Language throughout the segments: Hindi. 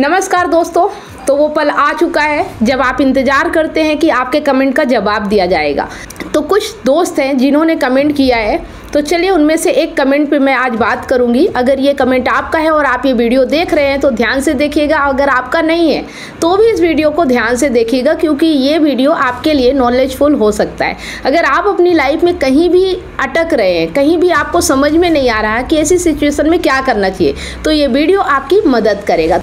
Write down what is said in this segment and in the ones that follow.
नमस्कार दोस्तों, तो वो पल आ चुका है जब आप इंतज़ार करते हैं कि आपके कमेंट का जवाब दिया जाएगा। तो कुछ दोस्त हैं जिन्होंने कमेंट किया है, तो चलिए उनमें से एक कमेंट पे मैं आज बात करूंगी। अगर ये कमेंट आपका है और आप ये वीडियो देख रहे हैं तो ध्यान से देखिएगा, अगर आपका नहीं है तो भी इस वीडियो को ध्यान से देखिएगा, क्योंकि ये वीडियो आपके लिए नॉलेजफुल हो सकता है। अगर आप अपनी लाइफ में कहीं भी अटक रहे हैं, कहीं भी आपको समझ में नहीं आ रहा कि ऐसी सिचुएशन में क्या करना चाहिए, तो ये वीडियो आपकी मदद करेगा।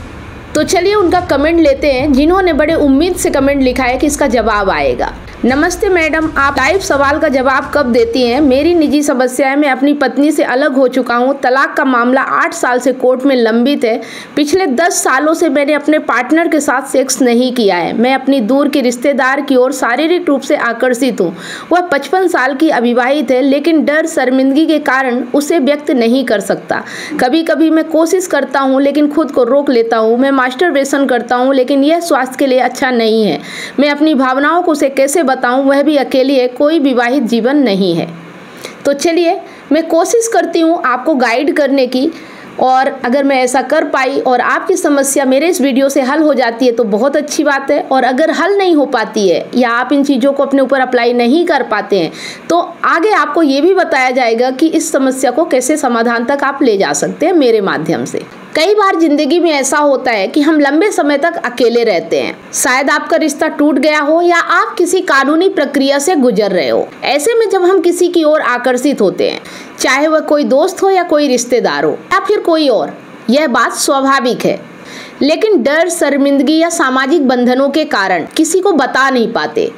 तो चलिए उनका कमेंट लेते हैं जिन्होंने बड़े उम्मीद से कमेंट लिखा है कि इसका जवाब आएगा। नमस्ते मैडम, आप लाइव सवाल का जवाब कब देती हैं? मेरी निजी समस्या है, मैं अपनी पत्नी से अलग हो चुका हूं। तलाक का मामला 8 साल से कोर्ट में लंबित है। पिछले 10 सालों से मैंने अपने पार्टनर के साथ सेक्स नहीं किया है। मैं अपनी दूर के रिश्तेदार की ओर शारीरिक रूप से आकर्षित हूँ। वह 55 साल की अविवाहित है, लेकिन डर शर्मिंदगी के कारण उसे व्यक्त नहीं कर सकता। कभी कभी मैं कोशिश करता हूँ लेकिन खुद को रोक लेता हूँ। मैं मास्टरबेशन करता हूँ, लेकिन यह स्वास्थ्य के लिए अच्छा नहीं है। मैं अपनी भावनाओं को उसे कैसे बताऊं? वह भी अकेली है, कोई विवाहित जीवन नहीं है। तो चलिए मैं कोशिश करती हूं आपको गाइड करने की, और अगर मैं ऐसा कर पाई और आपकी समस्या मेरे इस वीडियो से हल हो जाती है तो बहुत अच्छी बात है। और अगर हल नहीं हो पाती है या आप इन चीज़ों को अपने ऊपर अप्लाई नहीं कर पाते हैं तो आगे आपको ये भी बताया जाएगा कि इस समस्या को कैसे समाधान तक आप ले जा सकते हैं मेरे माध्यम से। कई बार जिंदगी में ऐसा होता है कि हम लंबे समय तक अकेले रहते हैं। शायद आपका रिश्ता टूट गया हो या आप किसी कानूनी प्रक्रिया से गुजर रहे हो। ऐसे में जब हम किसी की ओर आकर्षित होते हैं, चाहे वह कोई दोस्त हो या कोई रिश्तेदार हो या फिर कोई और, यह बात स्वाभाविक है। लेकिन डर, शर्मिंदगी या सामाजिक बंधनों के कारण किसी को बता नहीं पाते,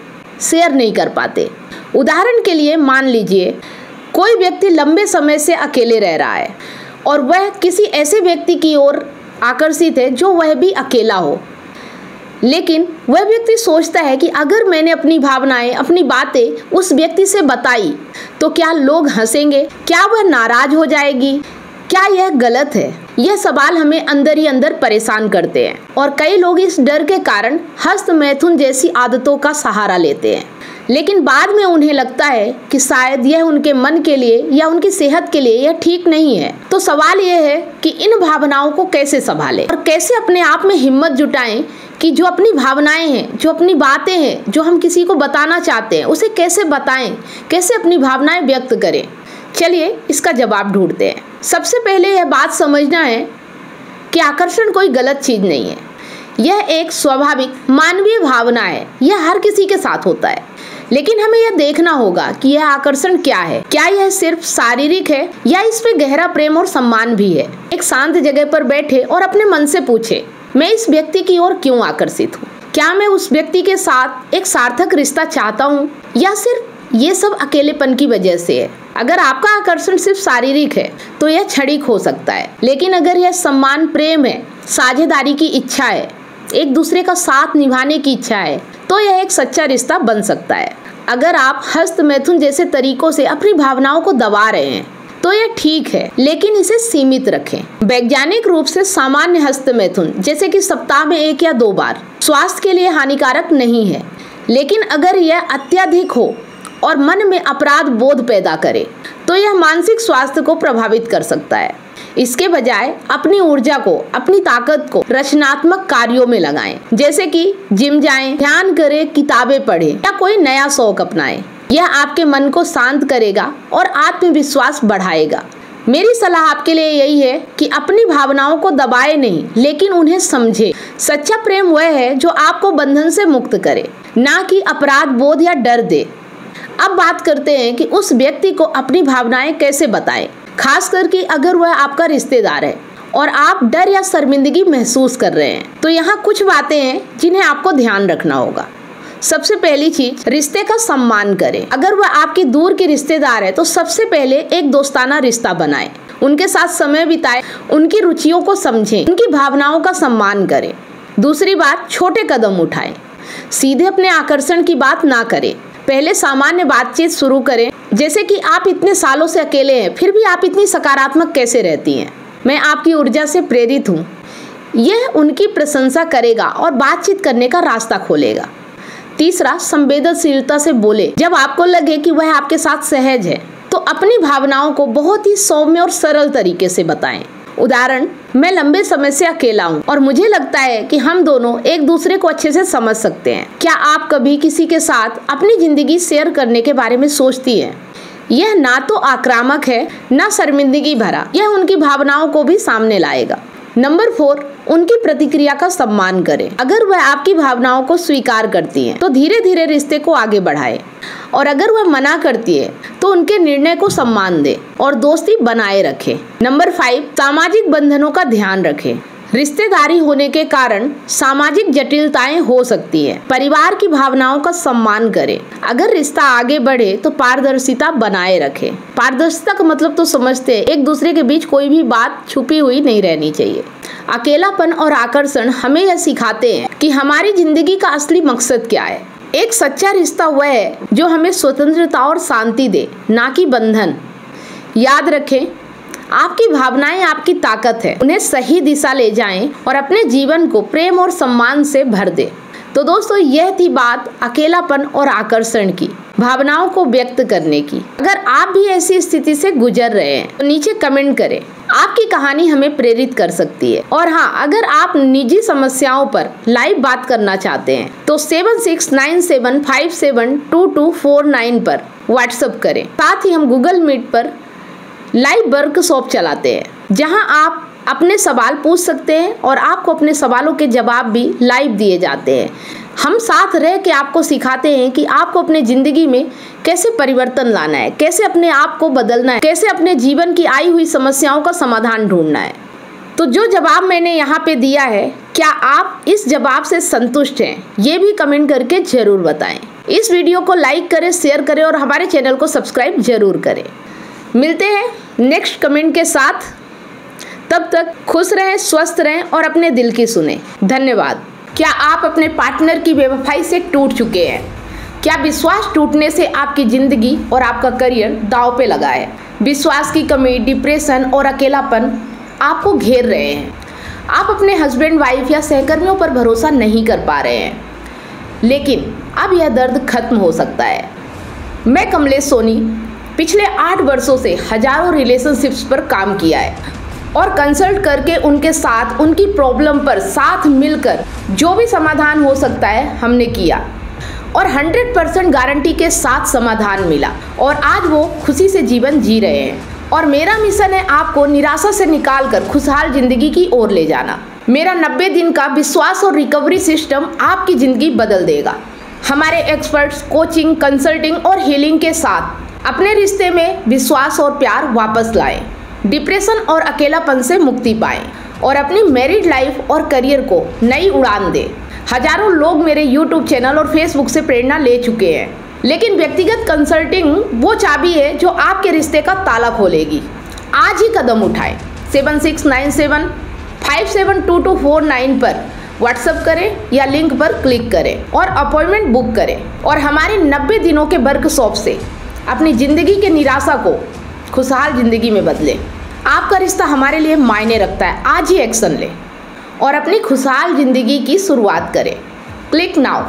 शेयर नहीं कर पाते। उदाहरण के लिए मान लीजिए कोई व्यक्ति लंबे समय से अकेले रह रहा है और वह किसी ऐसे व्यक्ति की ओर आकर्षित है जो वह भी अकेला हो, लेकिन वह व्यक्ति सोचता है कि अगर मैंने अपनी भावनाएं, अपनी बातें उस व्यक्ति से बताई तो क्या लोग हंसेंगे, क्या वह नाराज हो जाएगी, क्या यह गलत है? यह सवाल हमें अंदर ही अंदर परेशान करते हैं और कई लोग इस डर के कारण हस्त मैथुन जैसी आदतों का सहारा लेते हैं। लेकिन बाद में उन्हें लगता है कि शायद यह उनके मन के लिए या उनकी सेहत के लिए यह ठीक नहीं है। तो सवाल यह है कि इन भावनाओं को कैसे संभालें और कैसे अपने आप में हिम्मत जुटाएं कि जो अपनी भावनाएं हैं, जो अपनी बातें हैं, जो हम किसी को बताना चाहते हैं, उसे कैसे बताएं, कैसे अपनी भावनाएं व्यक्त करें। चलिए इसका जवाब ढूंढते हैं। सबसे पहले यह बात समझना है कि आकर्षण कोई गलत चीज नहीं है। यह एक स्वाभाविक मानवीय भावना है, यह हर किसी के साथ होता है। लेकिन हमें यह देखना होगा कि यह आकर्षण क्या है। क्या यह सिर्फ शारीरिक है या इसमें गहरा प्रेम और सम्मान भी है? एक शांत जगह पर बैठे और अपने मन से पूछे, मैं इस व्यक्ति की ओर क्यों आकर्षित हूँ? क्या मैं उस व्यक्ति के साथ एक सार्थक रिश्ता चाहता हूँ या सिर्फ ये सब अकेलेपन की वजह से है? अगर आपका आकर्षण सिर्फ शारीरिक है तो यह क्षणिक हो सकता है, लेकिन अगर यह सम्मान, प्रेम है, साझेदारी की इच्छा है, एक दूसरे का साथ निभाने की इच्छा है, तो यह एक सच्चा रिश्ता बन सकता है। अगर आप हस्त मैथुन जैसे तरीकों से अपनी भावनाओं को दबा रहे हैं तो यह ठीक है, लेकिन इसे सीमित रखें। वैज्ञानिक रूप से सामान्य हस्त मैथुन, जैसे कि सप्ताह में 1 या 2 बार, स्वास्थ्य के लिए हानिकारक नहीं है। लेकिन अगर यह अत्यधिक हो और मन में अपराध बोध पैदा करे तो यह मानसिक स्वास्थ्य को प्रभावित कर सकता है। इसके बजाय अपनी ऊर्जा को, अपनी ताकत को रचनात्मक कार्यों में लगाएं, जैसे कि जिम जाएं, ध्यान करें, किताबें पढ़ें या कोई नया शौक अपनाएं। यह आपके मन को शांत करेगा और आत्मविश्वास बढ़ाएगा। मेरी सलाह आपके लिए यही है कि अपनी भावनाओं को दबाए नहीं, लेकिन उन्हें समझे। सच्चा प्रेम वह है जो आपको बंधन से मुक्त करे, ना कि अपराध बोध या डर दे। अब बात करते हैं कि उस व्यक्ति को अपनी भावनाएं कैसे बताएं, खास करके अगर वह आपका रिश्तेदार है और आप डर या शर्मिंदगी महसूस कर रहे हैं। तो यहाँ कुछ बातें हैं जिन्हें आपको ध्यान रखना होगा। सबसे पहली चीज, रिश्ते का सम्मान करें। अगर वह आपकी दूर के रिश्तेदार है तो सबसे पहले एक दोस्ताना रिश्ता बनाएं, उनके साथ समय बिताएं, उनकी रुचियों को समझें, उनकी भावनाओं का सम्मान करें। दूसरी बात, छोटे कदम उठाएं। सीधे अपने आकर्षण की बात ना करें, पहले सामान्य बातचीत शुरू करें, जैसे कि आप इतने सालों से अकेले हैं फिर भी आप इतनी सकारात्मक कैसे रहती हैं, मैं आपकी ऊर्जा से प्रेरित हूँ। यह उनकी प्रशंसा करेगा और बातचीत करने का रास्ता खोलेगा। तीसरा, संवेदनशीलता से बोले। जब आपको लगे कि वह आपके साथ सहज है तो अपनी भावनाओं को बहुत ही सौम्य और सरल तरीके से बताएं। उदाहरण, मैं लंबे समय से अकेला हूँ और मुझे लगता है कि हम दोनों एक दूसरे को अच्छे से समझ सकते हैं। क्या आप कभी किसी के साथ अपनी जिंदगी शेयर करने के बारे में सोचती हैं? यह ना तो आक्रामक है, ना शर्मिंदगी भरा, यह उनकी भावनाओं को भी सामने लाएगा। नंबर 4, उनकी प्रतिक्रिया का सम्मान करें। अगर वह आपकी भावनाओं को स्वीकार करती है तो धीरे धीरे रिश्ते को आगे बढ़ाएं, और अगर वह मना करती है तो उनके निर्णय को सम्मान दें और दोस्ती बनाए रखें। नंबर 5, सामाजिक बंधनों का ध्यान रखें। रिश्तेदारी होने के कारण सामाजिक जटिलताएं हो सकती हैं। परिवार की भावनाओं का सम्मान करें। अगर रिश्ता आगे बढ़े तो पारदर्शिता बनाए रखें। पारदर्शिता का मतलब तो समझते हैं, एक दूसरे के बीच कोई भी बात छुपी हुई नहीं रहनी चाहिए। अकेलापन और आकर्षण हमें यह सिखाते हैं कि हमारी जिंदगी का असली मकसद क्या है। एक सच्चा रिश्ता वह है जो हमें स्वतंत्रता और शांति दे, ना कि बंधन। याद रखें, आपकी भावनाएं आपकी ताकत है। उन्हें सही दिशा ले जाएं और अपने जीवन को प्रेम और सम्मान से भर दें। तो दोस्तों, यह थी बात अकेलापन और आकर्षण की, भावनाओं को व्यक्त करने की। अगर आप भी ऐसी स्थिति से गुजर रहे हैं तो नीचे कमेंट करें। आपकी कहानी हमें प्रेरित कर सकती है। और हाँ, अगर आप निजी समस्याओं पर लाइव बात करना चाहते हैं तो 7697572249 पर व्हाट्सएप करें। साथ ही हम गूगल मीट पर लाइव वर्कशॉप चलाते हैं, जहां आप अपने सवाल पूछ सकते हैं और आपको अपने सवालों के जवाब भी लाइव दिए जाते हैं। हम साथ रह के आपको सिखाते हैं कि आपको अपने ज़िंदगी में कैसे परिवर्तन लाना है, कैसे अपने आप को बदलना है, कैसे अपने जीवन की आई हुई समस्याओं का समाधान ढूंढना है। तो जो जवाब मैंने यहाँ पे दिया है, क्या आप इस जवाब से संतुष्ट हैं? ये भी कमेंट करके ज़रूर बताएं। इस वीडियो को लाइक करें, शेयर करें और हमारे चैनल को सब्सक्राइब जरूर करें। मिलते हैं नेक्स्ट कमेंट के साथ। तब तक खुश रहें, स्वस्थ रहें और अपने दिल की सुने। धन्यवाद। क्या आप अपने पार्टनर की बेवफाई से टूट चुके हैं? क्या विश्वास टूटने से आपकी ज़िंदगी और आपका करियर दांव पे लगा है? विश्वास की कमी, डिप्रेशन और अकेलापन आपको घेर रहे हैं। आप अपने हस्बैंड, वाइफ या सहकर्मियों पर भरोसा नहीं कर पा रहे हैं, लेकिन अब यह दर्द खत्म हो सकता है। मैं कमलेश सोनी पिछले 8 वर्षों से हजारों रिलेशनशिप्स पर काम किया है और कंसल्ट करके उनके साथ उनकी प्रॉब्लम पर साथ मिलकर जो भी समाधान हो सकता है हमने किया, और 100% गारंटी के साथ समाधान मिला और आज वो खुशी से जीवन जी रहे हैं। और मेरा मिशन है आपको निराशा से निकालकर खुशहाल जिंदगी की ओर ले जाना। मेरा 90 दिन का विश्वास और रिकवरी सिस्टम आपकी ज़िंदगी बदल देगा। हमारे एक्सपर्ट्स कोचिंग, कंसल्टिंग और हीलिंग के साथ अपने रिश्ते में विश्वास और प्यार वापस लाएं, डिप्रेशन और अकेलापन से मुक्ति पाएं और अपनी मैरिड लाइफ और करियर को नई उड़ान दें। हजारों लोग मेरे YouTube चैनल और Facebook से प्रेरणा ले चुके हैं, लेकिन व्यक्तिगत कंसल्टिंग वो चाबी है जो आपके रिश्ते का ताला खोलेगी। आज ही कदम उठाएं। 7697572249 पर व्हाट्सएप करें या लिंक पर क्लिक करें और अपॉइंटमेंट बुक करें और हमारे 90 दिनों के वर्कशॉप से अपनी ज़िंदगी के निराशा को खुशहाल ज़िंदगी में बदलें। आपका रिश्ता हमारे लिए मायने रखता है। आज ही एक्शन लें और अपनी खुशहाल ज़िंदगी की शुरुआत करें। Click now.